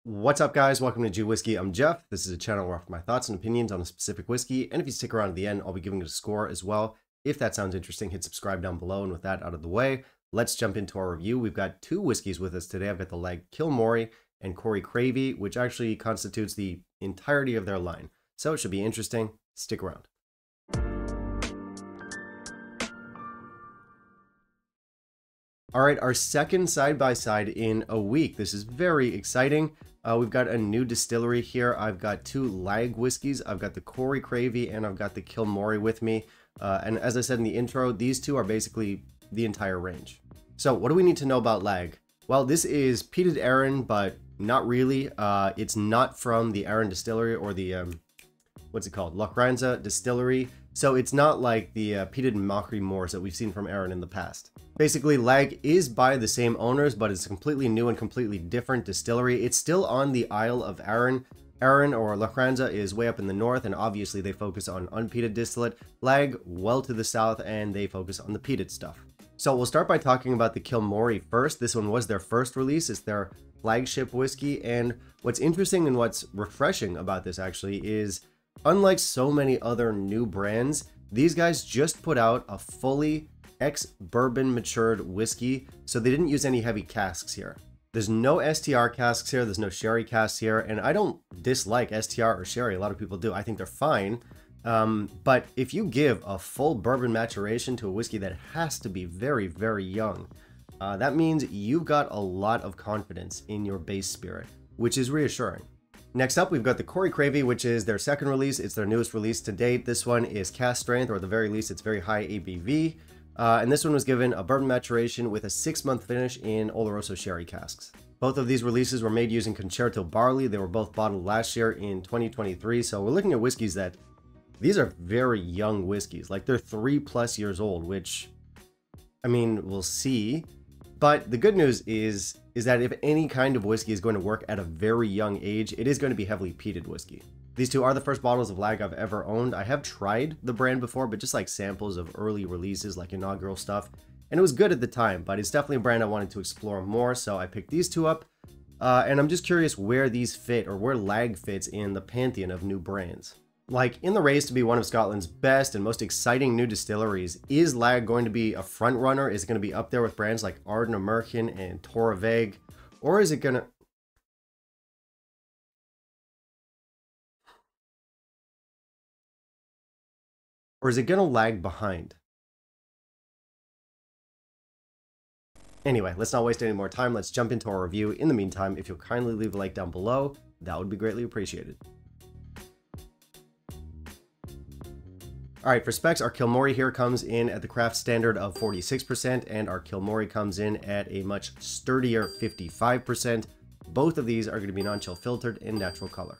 What's up, guys? Welcome to Jew Whiskey. I'm Jeff. This is a channel where I offer my thoughts and opinions on a specific whiskey, and if you stick around to the end, I'll be giving it a score as well. If that sounds interesting, hit subscribe down below, and with that out of the way, let's jump into our review. We've got two whiskeys with us today. I've got the Lagg Kilmory and Corriecravie, which actually constitutes the entirety of their line. So it should be interesting. Stick around. All right, our second side-by-side in a week. This is very exciting. We've got a new distillery here. I've got two Lagg whiskeys. I've got the Corriecravie and I've got the Kilmory with me. And as I said in the intro, these two are basically the entire range. So what do we need to know about Lagg? Well, this is peated Arran, but not really. It's not from the Arran Distillery or the, what's it called? Lagg Distillery. So it's not like the peated Mockery Moors that we've seen from Arran in the past. Basically, Lagg is by the same owners, but it's a completely new and completely different distillery. It's still on the Isle of Arran. Arran, or Lagg is way up in the north, and obviously they focus on unpeated distillate. Lagg, well to the south, and they focus on the peated stuff. So we'll start by talking about the Kilmory first. This one was their first release. It's their flagship whiskey, and what's interesting and what's refreshing about this actually is, unlike so many other new brands, these guys just put out a fully ex-bourbon matured whiskey, so they didn't use any heavy casks here. There's no STR casks here, there's no sherry casks here, and I don't dislike STR or sherry. A lot of people do. I think they're fine. But if you give a full bourbon maturation to a whiskey that has to be very, very young, that means you've got a lot of confidence in your base spirit, which is reassuring. Next up, we've got the Corriecravie, which is their second release. It's their newest release to date. This one is cask strength, or at the very least, it's very high ABV. And this one was given a bourbon maturation with a 6-month finish in Oloroso sherry casks. Both of these releases were made using Concerto barley. They were both bottled last year in 2023. So we're looking at whiskeys that, these are very young whiskeys. Like, they're 3+ years old, which, I mean, we'll see. But the good news is that if any kind of whiskey is going to work at a very young age, it is going to be heavily peated whiskey. These two are the first bottles of Lagg I've ever owned. I have tried the brand before, but just like samples of early releases, like inaugural stuff. And it was good at the time, but it's definitely a brand I wanted to explore more, so I picked these two up. And I'm just curious where these fit, or where Lagg fits in the pantheon of new brands. Like, in the race to be one of Scotland's best and most exciting new distilleries, is Lagg going to be a front runner? Is it going to be up there with brands like Ardnamurchan and Torabhaig? Or is it going to... Or is it going to lag behind? Anyway, let's not waste any more time. Let's jump into our review. In the meantime, if you'll kindly leave a like down below, that would be greatly appreciated. All right, for specs, our Kilmory here comes in at the craft standard of 46%, and our Kilmory comes in at a much sturdier 55%. Both of these are going to be non-chill filtered in natural color.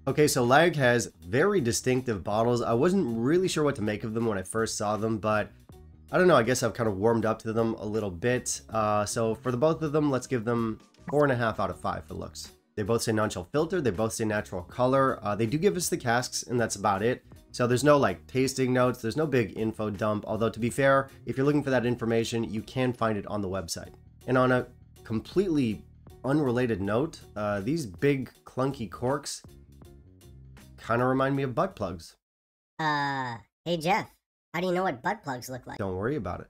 Okay, so Lagg has very distinctive bottles. I wasn't really sure what to make of them when I first saw them, but I don't know, I guess I've kind of warmed up to them a little bit. So for the both of them, let's give them 4.5 out of 5 for looks. They both say non-chill filter, they both say natural color. They do give us the casks, and that's about it. So there's no like tasting notes, there's no big info dump, although to be fair, if you're looking for that information, you can find it on the website. And on a completely unrelated note, these big clunky corks kind of remind me of butt plugs. Hey Jeff, how do you know what butt plugs look like? Don't worry about it.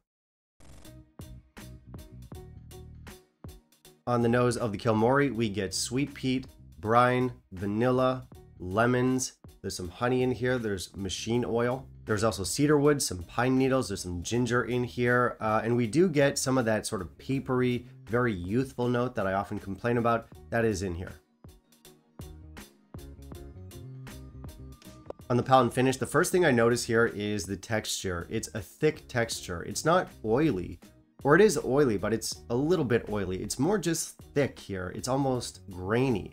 On the nose of the Kilmory, we get sweet peat, brine, vanilla, lemons. There's some honey in here. There's machine oil. There's also cedarwood, some pine needles. There's some ginger in here. And we do get some of that sort of papery, very youthful note that I often complain about. That is in here. On the palate and finish, the first thing I notice here is the texture. It's a thick texture. It's not oily, or it is oily, but it's a little bit oily. It's more just thick here. It's almost grainy.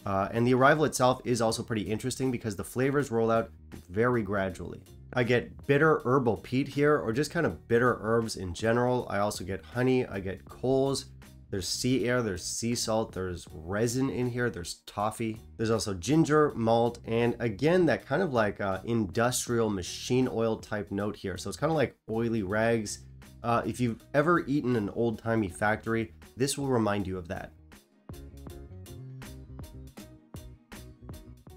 And the arrival itself is also pretty interesting because the flavors roll out very gradually. I get bitter herbal peat here, or just kind of bitter herbs in general. I also get honey, I get coals. There's sea air, there's sea salt, there's resin in here, there's toffee. There's also ginger, malt, and again, that kind of like industrial machine oil type note here. So it's kind of like oily rags. If you've ever eaten an old-timey factory, this will remind you of that.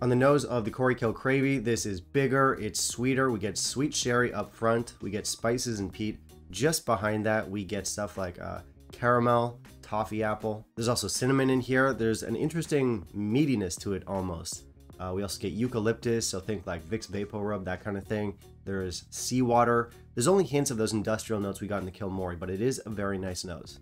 On the nose of the Corriecravie, this is bigger, it's sweeter, we get sweet sherry up front, we get spices and peat. Just behind that, we get stuff like caramel, toffee apple. There's also cinnamon in here. There's an interesting meatiness to it almost. We also get eucalyptus, so think like Vicks Vapor Rub, that kind of thing. There's seawater. There's only hints of those industrial notes we got in the Kilmory, but it is a very nice nose.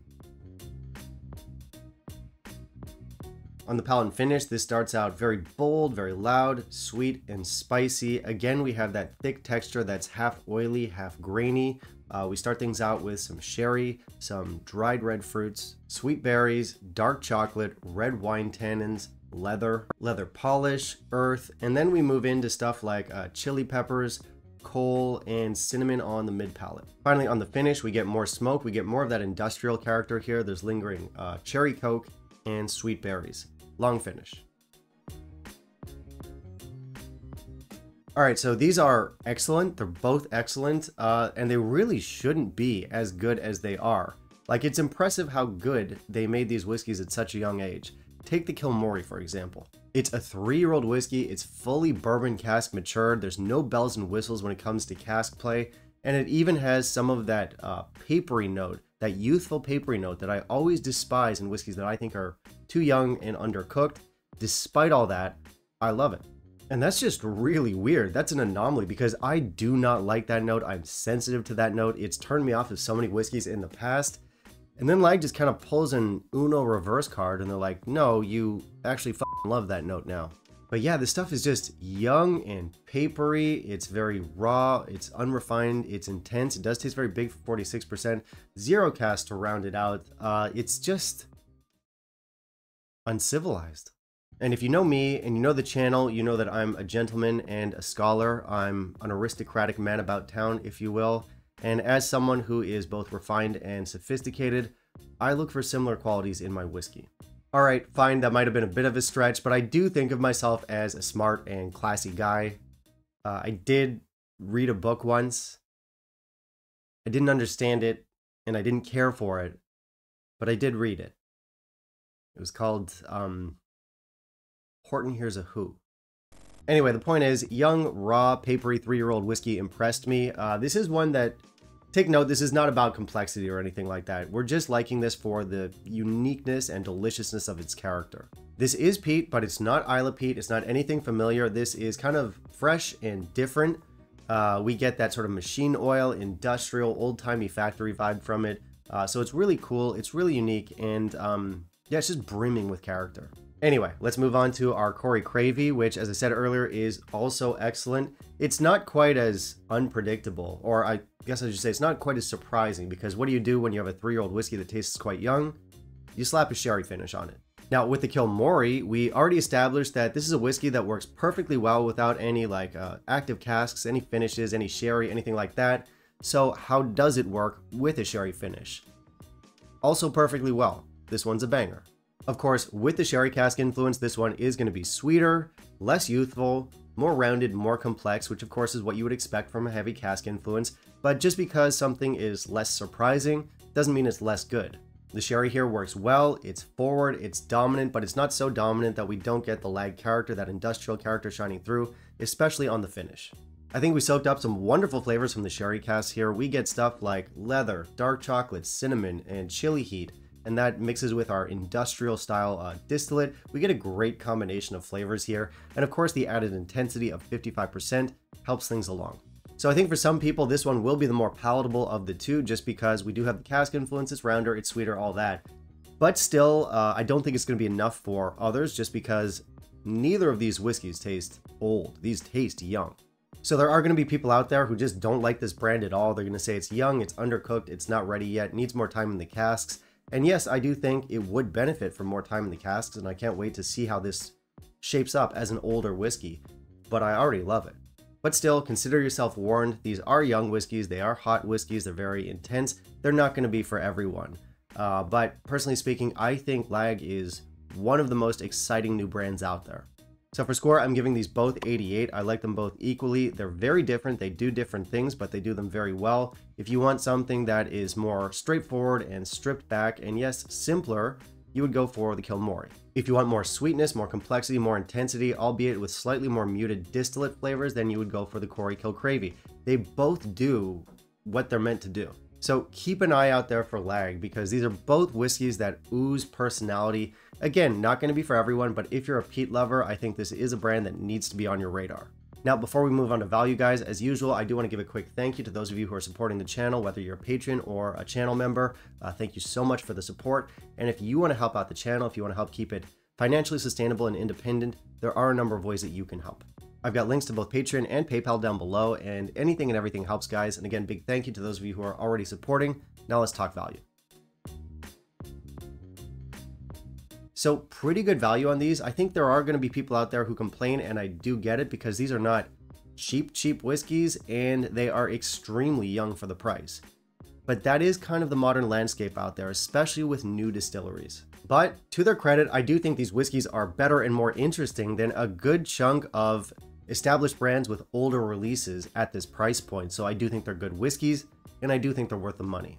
On the palate and finish, this starts out very bold, very loud, sweet, and spicy. Again, we have that thick texture that's half oily, half grainy. We start things out with some sherry, some dried red fruits, sweet berries, dark chocolate, red wine tannins, leather polish, earth, and then we move into stuff like chili peppers, coal, and cinnamon on the mid palate. Finally, on the finish, we get more smoke. We get more of that industrial character here. There's lingering cherry coke and sweet berries. Long finish. All right, so these are excellent. They're both excellent, and they really shouldn't be as good as they are. Like, it's impressive how good they made these whiskeys at such a young age. Take the Kilmory, for example. It's a 3-year-old whiskey. It's fully bourbon cask matured. There's no bells and whistles when it comes to cask play, and it even has some of that papery note, that youthful papery note that I always despise in whiskeys that I think are too young and undercooked. Despite all that, I love it. And that's just really weird. That's an anomaly because I do not like that note. I'm sensitive to that note. It's turned me off of so many whiskeys in the past. And then Lagg just kind of pulls an Uno reverse card and they're like, no, you actually fucking love that note now. But yeah, this stuff is just young and papery. It's very raw. It's unrefined. It's intense. It does taste very big for 46%. 0 cast to round it out. It's just uncivilized. And if you know me and you know the channel, you know that I'm a gentleman and a scholar. I'm an aristocratic man about town, if you will. And as someone who is both refined and sophisticated, I look for similar qualities in my whiskey. All right, fine, that might have been a bit of a stretch, but I do think of myself as a smart and classy guy. I did read a book once. I didn't understand it, and I didn't care for it, but I did read it. It was called Horton Hears a Who. Anyway, the point is, young, raw, papery 3-year-old whiskey impressed me. This is one that, take note, this is not about complexity or anything like that. We're just liking this for the uniqueness and deliciousness of its character. This is peat, but it's not Islay peat. It's not anything familiar. This is kind of fresh and different. We get that sort of machine oil, industrial, old-timey factory vibe from it. So it's really cool. It's really unique. And yeah, it's just brimming with character. Anyway, let's move on to our Corriecravie, which, as I said earlier, is also excellent. It's not quite as unpredictable, or I guess I should say it's not quite as surprising, because what do you do when you have a 3-year-old whiskey that tastes quite young? You slap a sherry finish on it. Now, with the Kilmory, we already established that this is a whiskey that works perfectly well without any like active casks, any finishes, any sherry, anything like that. So how does it work with a sherry finish? Also perfectly well. This one's a banger. Of course, with the sherry cask influence, this one is going to be sweeter, less youthful, more rounded, more complex, which of course is what you would expect from a heavy cask influence. But just because something is less surprising doesn't mean it's less good. The sherry here works well, it's forward, it's dominant, but it's not so dominant that we don't get the Lagg character, that industrial character shining through, especially on the finish. I think we soaked up some wonderful flavors from the sherry cask here. We get stuff like leather, dark chocolate, cinnamon, and chili heat. And that mixes with our industrial style distillate. We get a great combination of flavors here. And of course, the added intensity of 55% helps things along. So I think for some people, this one will be the more palatable of the two, just because we do have the cask influence, it's rounder, it's sweeter, all that. But still, I don't think it's going to be enough for others, just because neither of these whiskeys taste old. These taste young. So there are going to be people out there who just don't like this brand at all. They're going to say it's young, it's undercooked, it's not ready yet, needs more time in the casks. And yes, I do think it would benefit from more time in the casks, and I can't wait to see how this shapes up as an older whiskey, but I already love it. But still, consider yourself warned. These are young whiskeys, they are hot whiskeys, they're very intense. They're not going to be for everyone. But personally speaking, I think Lagg is one of the most exciting new brands out there. So for score, I'm giving these both 88. I like them both equally. They're very different. They do different things, but they do them very well. If you want something that is more straightforward and stripped back, and yes, simpler, you would go for the Kilmory. If you want more sweetness, more complexity, more intensity, albeit with slightly more muted distillate flavors, then you would go for the Corriecravie. They both do what they're meant to do. So keep an eye out there for Lagg, because these are both whiskeys that ooze personality. Again, not going to be for everyone, but if you're a peat lover, I think this is a brand that needs to be on your radar. Now, before we move on to value, guys, as usual, I do want to give a quick thank you to those of you who are supporting the channel, whether you're a patron or a channel member. Thank you so much for the support. And if you want to help out the channel, if you want to help keep it financially sustainable and independent, there are a number of ways that you can help. I've got links to both Patreon and PayPal down below, and anything and everything helps, guys. And again, big thank you to those of you who are already supporting. Now let's talk value. So pretty good value on these. I think there are going to be people out there who complain, and I do get it, because these are not cheap whiskeys, and they are extremely young for the price. But that is kind of the modern landscape out there, especially with new distilleries. But to their credit, I do think these whiskeys are better and more interesting than a good chunk of established brands with older releases at this price point. So I do think they're good whiskeys, and I do think they're worth the money.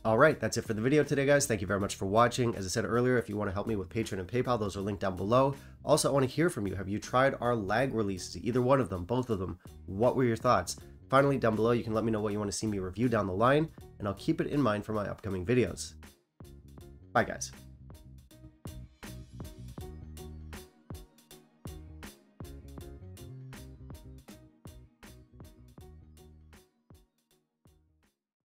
All right, that's it for the video today, guys. Thank you very much for watching. As I said earlier, if you want to help me with Patreon and PayPal, those are linked down below. Also, I want to hear from you. Have you tried our Lagg releases? Either one of them, both of them? What were your thoughts? Finally, down below, you can let me know what you want to see me review down the line, and I'll keep it in mind for my upcoming videos. Bye, guys.